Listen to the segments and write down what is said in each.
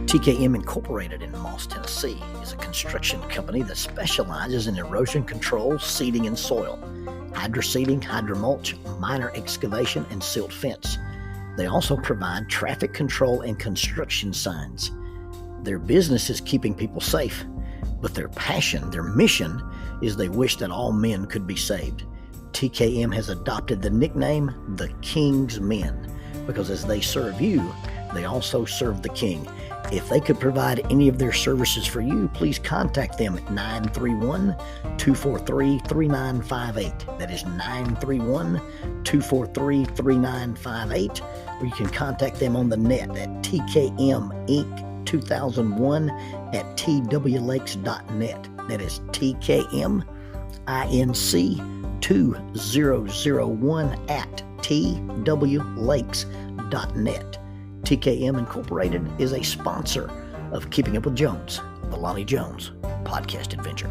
TKM Incorporated in Moss, Tennessee is a construction company that specializes in erosion control, seeding, and soil, hydroseeding, hydromulch, minor excavation, and silt fence. They also provide traffic control and construction signs. Their business is keeping people safe, but their passion, their mission, is they wish that all men could be saved. TKM has adopted the nickname the King's Men because as they serve you, they also serve the King. If they could provide any of their services for you, please contact them at 931-243-3958. That is 931-243-3958. Or you can contact them on the net at tkminc2001 at twlakes.net. That is tkminc2001 at twlakes.net. TKM Incorporated is a sponsor of Keeping Up with Jones, the Lonnie Jones podcast adventure.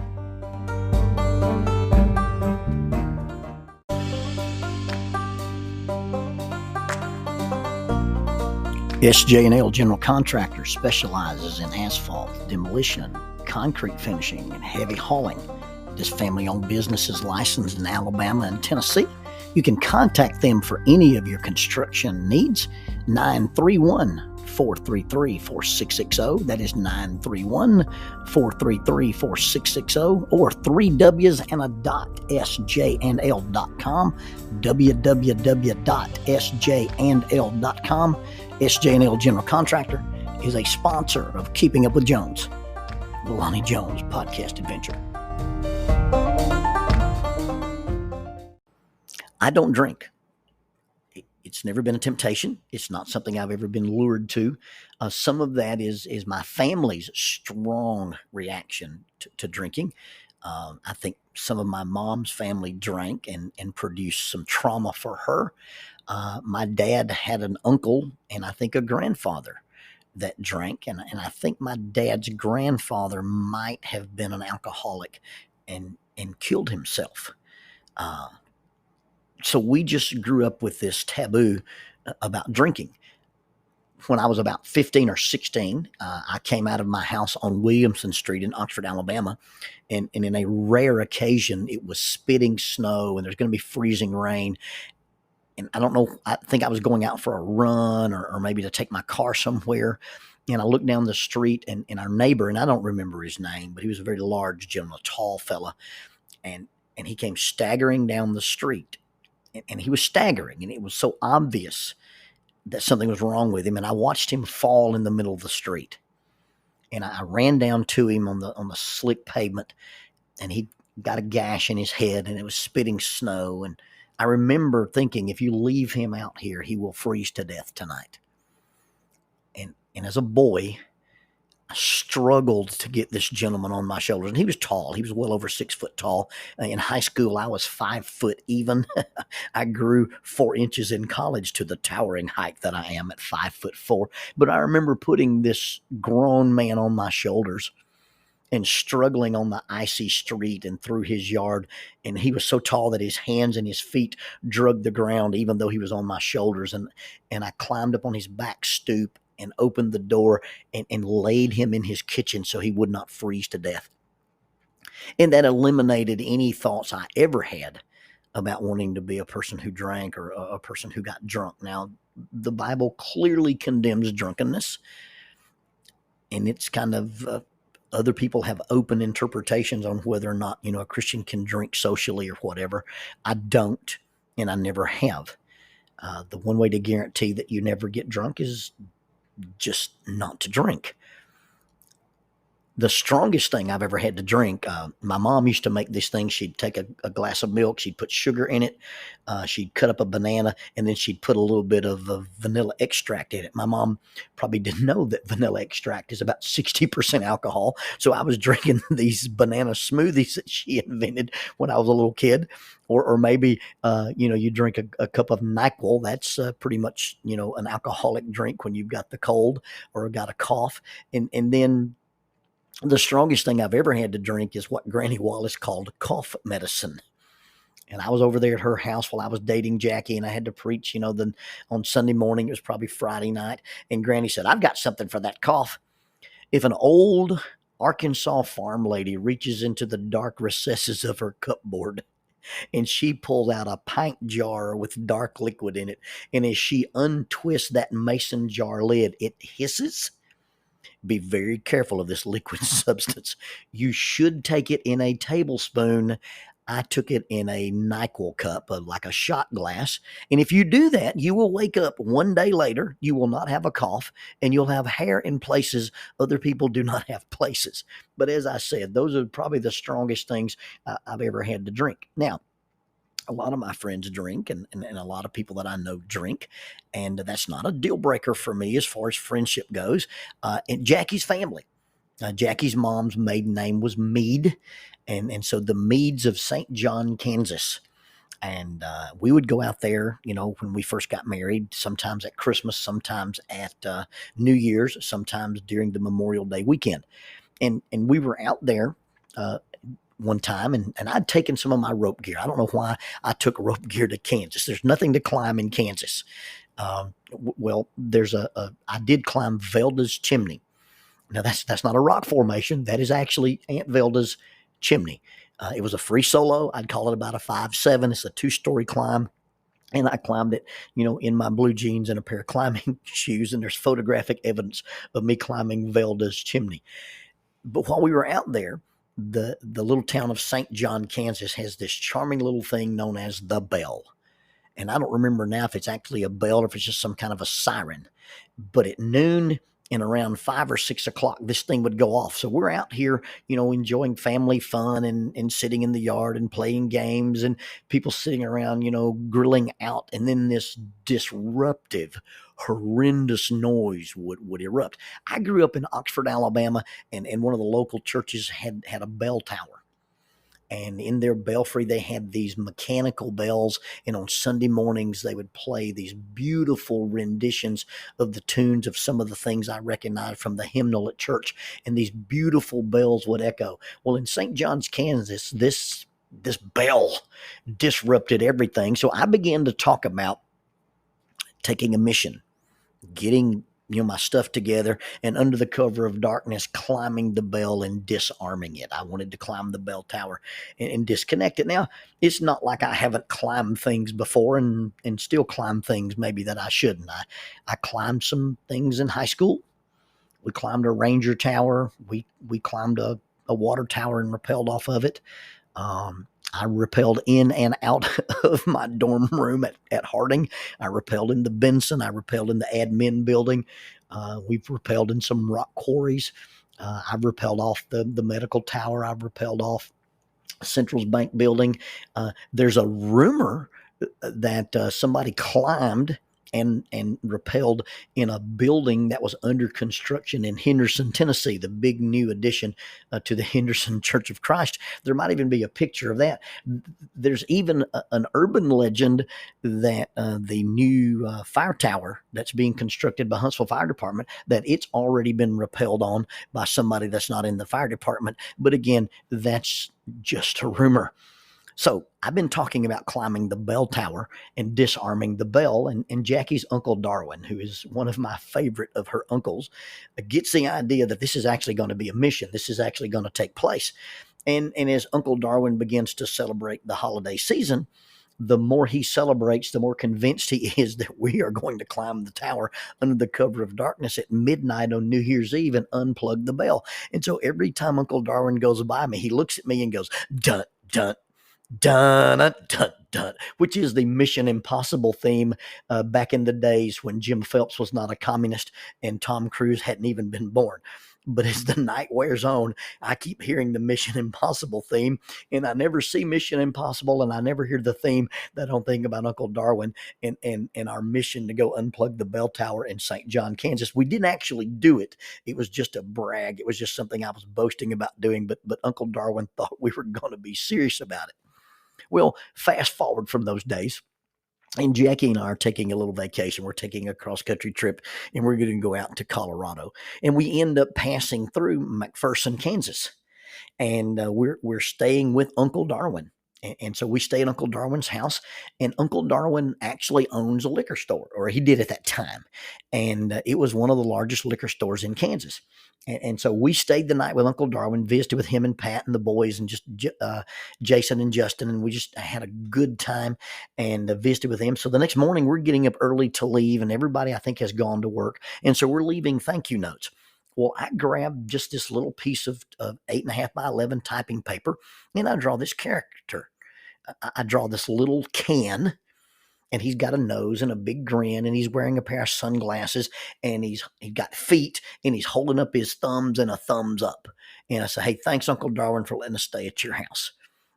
SJ&L General Contractor specializes in asphalt, demolition, concrete finishing, and heavy hauling. This family-owned business is licensed in Alabama and Tennessee. You can contact them for any of your construction needs. 931-433-4660. That is 931-433-4660 or 3W's and a dot sjnl.com. www.sjnl.com. SJ&L General Contractor is a sponsor of Keeping Up with Jones, the Lonnie Jones podcast adventure. I don't drink. It's never been a temptation. It's not something I've ever been lured to. Some of that is my family's strong reaction to drinking. I think some of my mom's family drank and produced some trauma for her. My dad had an uncle and I think a grandfather that drank. And I think my dad's grandfather might have been an alcoholic and killed himself. So we just grew up with this taboo about drinking. When I was about 15 or 16, I came out of my house on Williamson Street in Oxford, Alabama, and in a rare occasion, it was spitting snow and there's going to be freezing rain. And I don't know, I think I was going out for a run or maybe to take my car somewhere. And I looked down the street and our neighbor, and I don't remember his name, but he was a very large gentleman, a tall fella. And he came staggering down the street. And he was staggering, and it was so obvious that something was wrong with him. And I watched him fall in the middle of the street. And I ran down to him on the slick pavement, and he got a gash in his head, and it was spitting snow. And I remember thinking, if you leave him out here, he will freeze to death tonight. And as a boy, I struggled to get this gentleman on my shoulders. And he was tall. He was well over 6 foot tall. In high school, I was 5 foot even. I grew 4 inches in college to the towering height that I am at 5'4". But I remember putting this grown man on my shoulders and struggling on the icy street and through his yard. And he was so tall that his hands and his feet drug the ground, even though he was on my shoulders. And I climbed up on his back stoop and opened the door and laid him in his kitchen so he would not freeze to death. And that eliminated any thoughts I ever had about wanting to be a person who drank or a person who got drunk. Now, the Bible clearly condemns drunkenness, and it's kind of other people have open interpretations on whether or not, a Christian can drink socially or whatever. I don't, and I never have. The one way to guarantee that you never get drunk is just not to drink. The strongest thing I've ever had to drink, my mom used to make this thing. She'd take a glass of milk, she'd put sugar in it, she'd cut up a banana, and then she'd put a little bit of vanilla extract in it. My mom probably didn't know that vanilla extract is about 60% alcohol, so I was drinking these banana smoothies that she invented when I was a little kid. Or maybe, you drink a cup of NyQuil. That's pretty much, an alcoholic drink when you've got the cold or got a cough. And then the strongest thing I've ever had to drink is what Granny Wallace called cough medicine. And I was over there at her house while I was dating Jackie, and I had to preach, on Sunday morning. It was probably Friday night. And Granny said, "I've got something for that cough." If an old Arkansas farm lady reaches into the dark recesses of her cupboard and she pulls out a pint jar with dark liquid in it, and as she untwists that mason jar lid, it hisses. Be very careful of this liquid substance. You should take it in a tablespoon. I took it in a NyQuil cup, like a shot glass. And if you do that, you will wake up one day later. You will not have a cough, and you'll have hair in places other people do not have places. But as I said, those are probably the strongest things I've ever had to drink. Now, a lot of my friends drink, and a lot of people that I know drink, and that's not a deal breaker for me as far as friendship goes. And Jackie's family, Jackie's mom's maiden name was Mead, and so the Meads of St. John, Kansas. And we would go out there, when we first got married, sometimes at Christmas, sometimes at New Year's, sometimes during the Memorial Day weekend. And we were out there one time, and I'd taken some of my rope gear. I don't know why I took rope gear to Kansas. There's nothing to climb in Kansas. Well, I did climb Velda's chimney. Now that's not a rock formation. That is actually Aunt Velda's chimney. It was a free solo. I'd call it about a 5'7". It's a 2-story climb. And I climbed it, in my blue jeans and a pair of climbing shoes. And there's photographic evidence of me climbing Velda's chimney. But while we were out there, the little town of St. John, Kansas has this charming little thing known as the bell. And I don't remember now if it's actually a bell or if it's just some kind of a siren. But at noon and around 5 or 6 o'clock, this thing would go off. So we're out here, enjoying family fun and sitting in the yard and playing games and people sitting around, grilling out. And then this disruptive, horrendous noise would erupt. I grew up in Oxford, Alabama, and one of the local churches had a bell tower. And in their belfry, they had these mechanical bells. And on Sunday mornings, they would play these beautiful renditions of the tunes of some of the things I recognized from the hymnal at church. And these beautiful bells would echo. Well, in St. John's, Kansas, this bell disrupted everything. So I began to talk about taking a mission, getting my stuff together, and under the cover of darkness, climbing the bell and disarming it. I wanted to climb the bell tower and disconnect it. Now, it's not like I haven't climbed things before and still climb things maybe that I shouldn't. I climbed some things in high school. We climbed a ranger tower. We climbed a water tower and rappelled off of it. I rappelled in and out of my dorm room at Harding. I rappelled in the Benson. I rappelled in the admin building. We've rappelled in some rock quarries. I've rappelled off the medical tower. I've rappelled off Central's Bank building. There's a rumor that somebody climbed and rappelled in a building that was under construction in Henderson, Tennessee, the big new addition to the Henderson Church of Christ. There might even be a picture of that. There's even an urban legend that the new fire tower that's being constructed by Huntsville Fire Department, that it's already been rappelled on by somebody that's not in the fire department. But again, that's just a rumor. So I've been talking about climbing the bell tower and disarming the bell. And Jackie's Uncle Darwin, who is one of my favorite of her uncles, gets the idea that this is actually going to be a mission. This is actually going to take place. And as Uncle Darwin begins to celebrate the holiday season, the more he celebrates, the more convinced he is that we are going to climb the tower under the cover of darkness at midnight on New Year's Eve and unplug the bell. And so every time Uncle Darwin goes by me, he looks at me and goes, dun, dun, dun, dun, dun, dun, which is the Mission Impossible theme back in the days when Jim Phelps was not a communist and Tom Cruise hadn't even been born. But as the night wears on, I keep hearing the Mission Impossible theme, and I never see Mission Impossible, and I never hear the theme that I don't think about Uncle Darwin and our mission to go unplug the bell tower in St. John, Kansas. We didn't actually do it. It was just a brag. It was just something I was boasting about doing, but Uncle Darwin thought we were going to be serious about it. Well, fast forward from those days, and Jackie and I are taking a little vacation. We're taking a cross-country trip, and we're going to go out to Colorado. And we end up passing through McPherson, Kansas. And we're staying with Uncle Darwin. And so we stay at Uncle Darwin's house, and Uncle Darwin actually owns a liquor store, or he did at that time. And it was one of the largest liquor stores in Kansas. And so we stayed the night with Uncle Darwin, visited with him and Pat and the boys, and just Jason and Justin, and we just had a good time and visited with them. So the next morning, we're getting up early to leave, and everybody, I think, has gone to work. And so we're leaving thank you notes. Well, I grabbed just this little piece of 8.5 by 11 typing paper, and I draw this character. I draw this little can, and he's got a nose and a big grin, and he's wearing a pair of sunglasses, and he's got feet, and he's holding up his thumbs and a thumbs up. And I say, hey, thanks, Uncle Darwin, for letting us stay at your house.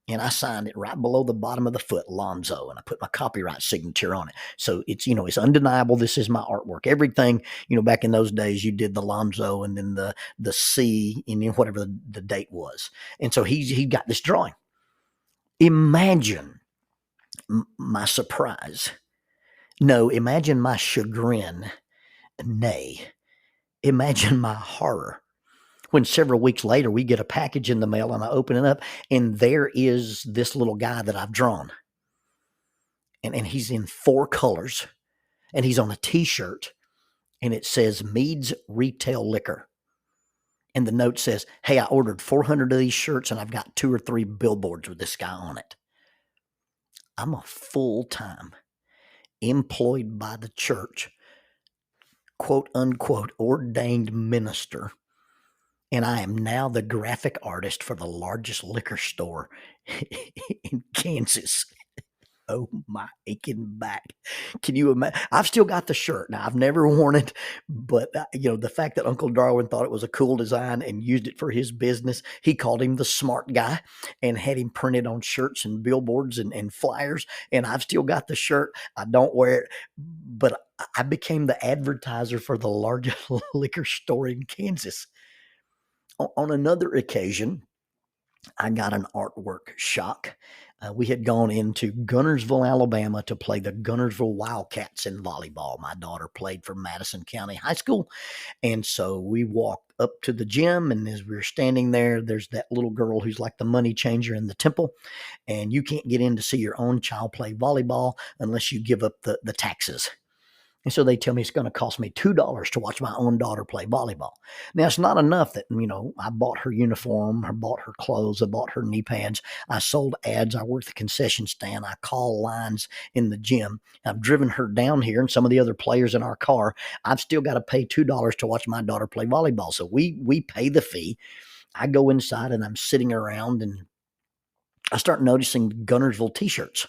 And I signed it right below the bottom of the foot, Lonzo, and I put my copyright signature on it. So it's, it's undeniable. This is my artwork. Everything, back in those days, you did the Lonzo and then the C and then whatever the date was. And so he got this drawing. Imagine my surprise. No, imagine my chagrin. Nay, imagine my horror when several weeks later we get a package in the mail and I open it up, and there is this little guy that I've drawn. And he's in 4 colors, and he's on a t-shirt, and it says Mead's Retail Liquor. And the note says, hey, I ordered 400 of these shirts, and I've got 2 or 3 billboards with this guy on it. I'm a full-time, employed by the church, quote unquote, ordained minister. And I am now the graphic artist for the largest liquor store in Kansas. Oh, my aching back. Can you imagine? I've still got the shirt. Now, I've never worn it, but, the fact that Uncle Darwin thought it was a cool design and used it for his business, he called him the smart guy and had him printed on shirts and billboards and flyers. And I've still got the shirt. I don't wear it, but I became the advertiser for the largest liquor store in Kansas. On another occasion, I got an artwork shock. We had gone into Guntersville, Alabama to play the Guntersville Wildcats in volleyball. My daughter played for Madison County High School. And so we walked up to the gym, and as we were standing there, there's that little girl who's like the money changer in the temple. And you can't get in to see your own child play volleyball unless you give up the taxes. And so they tell me it's going to cost me $2 to watch my own daughter play volleyball. Now, it's not enough that, I bought her uniform, I bought her clothes, I bought her knee pads, I sold ads, I worked the concession stand, I call lines in the gym. I've driven her down here and some of the other players in our car. I've still got to pay $2 to watch my daughter play volleyball. So we pay the fee. I go inside and I'm sitting around, and I start noticing Guntersville t-shirts.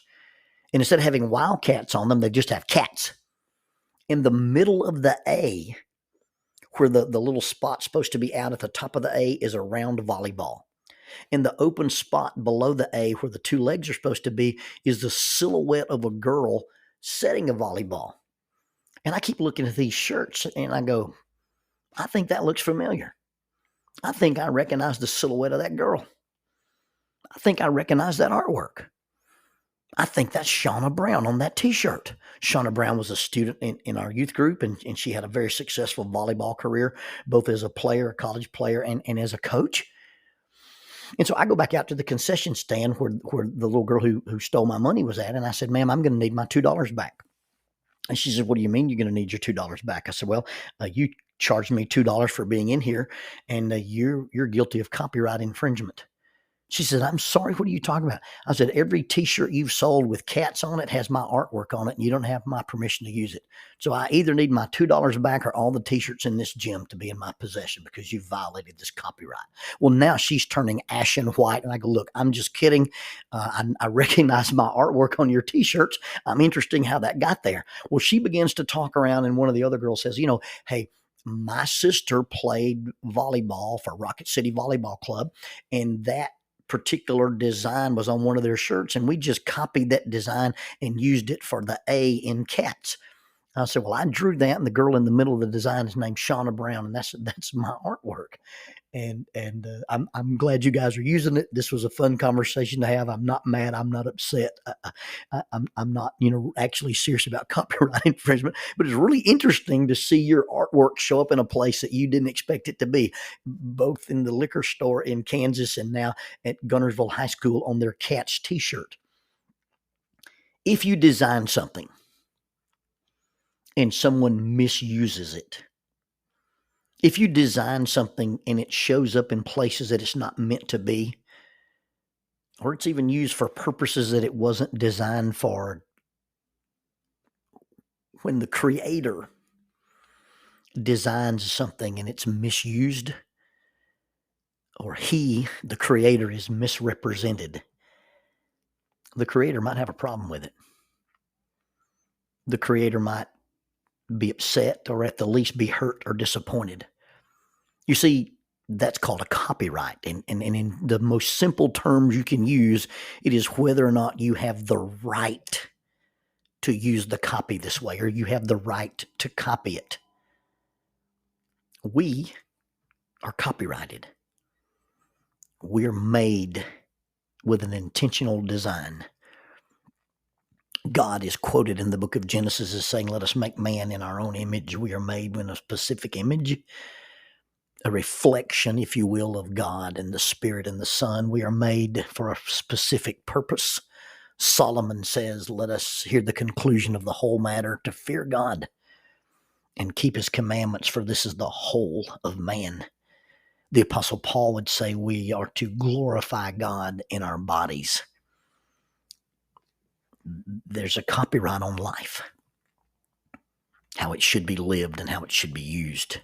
And instead of having Wildcats on them, they just have cats. In the middle of the A, where the little spot supposed to be out at the top of the A, is a round volleyball. In the open spot below the A, where the 2 legs are supposed to be, is the silhouette of a girl setting a volleyball. And I keep looking at these shirts, and I go, I think that looks familiar. I think I recognize the silhouette of that girl. I think I recognize that artwork. I think that's Shauna Brown on that t-shirt. Shauna Brown was a student in our youth group, and she had a very successful volleyball career, both as a player, a college player, and as a coach. And so I go back out to the concession stand where the little girl who stole my money was at, and I said, ma'am, I'm going to need my $2 back. And she said, what do you mean you're going to need your $2 back? I said, well, you charged me $2 for being in here, and you're guilty of copyright infringement. She said, I'm sorry, what are you talking about? I said, every t-shirt you've sold with cats on it has my artwork on it, and you don't have my permission to use it. So I either need my $2 back or all the t-shirts in this gym to be in my possession because you violated this copyright. Well, now she's turning ashen white, and I go, look, I'm just kidding. I recognize my artwork on your t-shirts. I'm interested in how that got there. Well, she begins to talk around, and one of the other girls says, hey, my sister played volleyball for Rocket City Volleyball Club, and that particular design was on one of their shirts, and we just copied that design and used it for the A in cats. I said, well, I drew that, and the girl in the middle of the design is named Shauna Brown, and that's my artwork. and I'm glad you guys are using it. This was a fun conversation to have. I'm not mad. I'm not upset. I'm not, actually serious about copyright infringement. But it's really interesting to see your artwork show up in a place that you didn't expect it to be, both in the liquor store in Kansas and now at Gunnersville High School on their Cats T-shirt. If you design something and someone misuses it, if you design something and it shows up in places that it's not meant to be, or it's even used for purposes that it wasn't designed for, when the creator designs something and it's misused, or the creator, is misrepresented, the creator might have a problem with it. The creator might be upset, or at the least be hurt or disappointed. You see, that's called a copyright. And in the most simple terms you can use, it is whether or not you have the right to use the copy this way, or you have the right to copy it. We are copyrighted. We're made with an intentional design. God is quoted in the book of Genesis as saying, "Let us make man in our own image." We are made in a specific image, a reflection, if you will, of God and the Spirit and the Son. We are made for a specific purpose. Solomon says, "Let us hear the conclusion of the whole matter, to fear God and keep his commandments, for this is the whole of man." The Apostle Paul would say we are to glorify God in our bodies. There's a copyright on life, how it should be lived and how it should be used.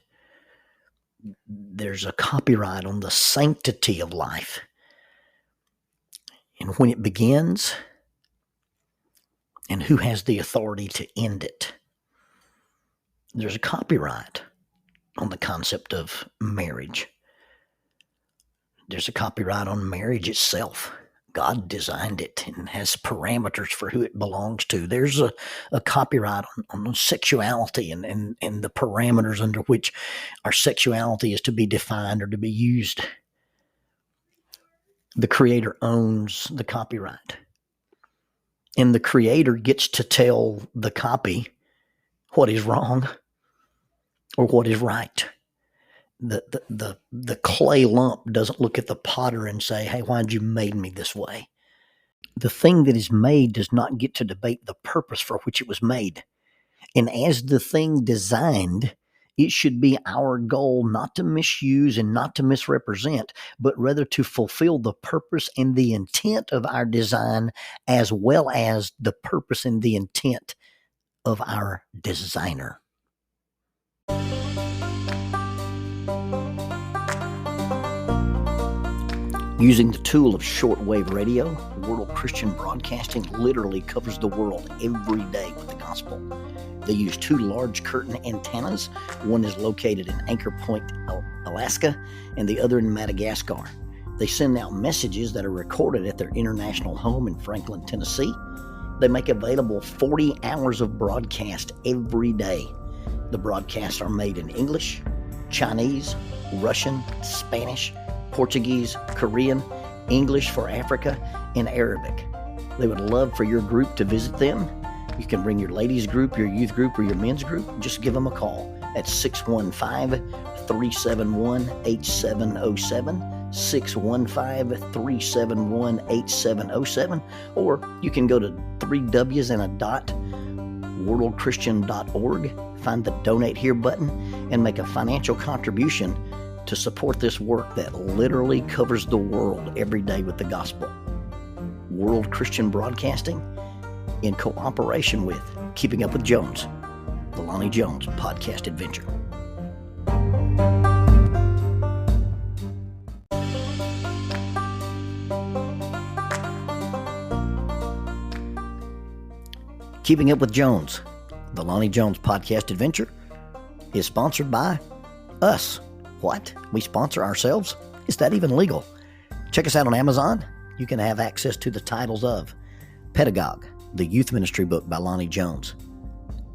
There's a copyright on the sanctity of life, and when it begins, and who has the authority to end it. There's a copyright on the concept of marriage. There's a copyright on marriage itself. God designed it and has parameters for who it belongs to. There's a copyright on sexuality and the parameters under which our sexuality is to be defined or to be used. The Creator owns the copyright. And the Creator gets to tell the copy what is wrong or what is right. The clay lump doesn't look at the potter and say, "Hey, why'd you make me this way?" The thing that is made does not get to debate the purpose for which it was made. And as the thing designed, it should be our goal not to misuse and not to misrepresent, but rather to fulfill the purpose and the intent of our design, as well as the purpose and the intent of our designer. Using the tool of shortwave radio, World Christian Broadcasting literally covers the world every day with the gospel. They use 2 large curtain antennas. One is located in Anchor Point, Alaska, and the other in Madagascar. They send out messages that are recorded at their international home in Franklin, Tennessee. They make available 40 hours of broadcast every day. The broadcasts are made in English, Chinese, Russian, Spanish, Portuguese, Korean, English for Africa, and Arabic. They would love for your group to visit them. You can bring your ladies group, your youth group, or your men's group. Just give them a call at 615-371-8707, 615-371-8707, or you can go to worldchristian.org, find the Donate Here button, and make a financial contribution to support this work that literally covers the world every day with the gospel. World Christian Broadcasting, in cooperation with Keeping Up with Jones, the Lonnie Jones podcast adventure. Keeping Up with Jones, the Lonnie Jones podcast adventure, is sponsored by us. What? We sponsor ourselves? Is that even legal? Check us out on Amazon. You can have access to the titles of Pedagogue, the youth ministry book by Lonnie Jones;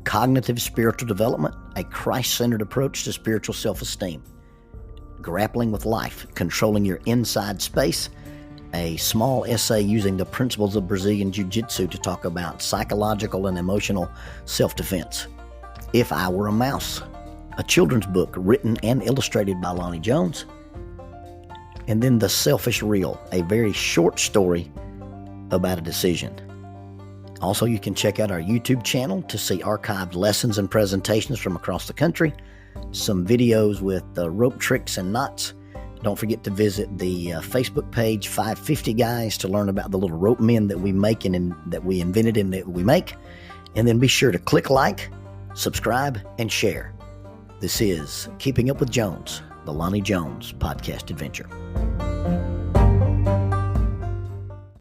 Cognitive Spiritual Development, a Christ-centered approach to spiritual self-esteem; Grappling with Life, Controlling Your Inside Space, a small essay using the principles of Brazilian Jiu-Jitsu to talk about psychological and emotional self-defense. If I Were a Mouse, a children's book written and illustrated by Lonnie Jones. And then The Selfish Reel, a very short story about a decision. Also, you can check out our YouTube channel to see archived lessons and presentations from across the country, some videos with rope tricks and knots. Don't forget to visit the Facebook page 550 Guys to learn about the little rope men that we make and that we invented and that we make. And then be sure to click like, subscribe, and share. This is Keeping Up with Jones, the Lonnie Jones podcast adventure.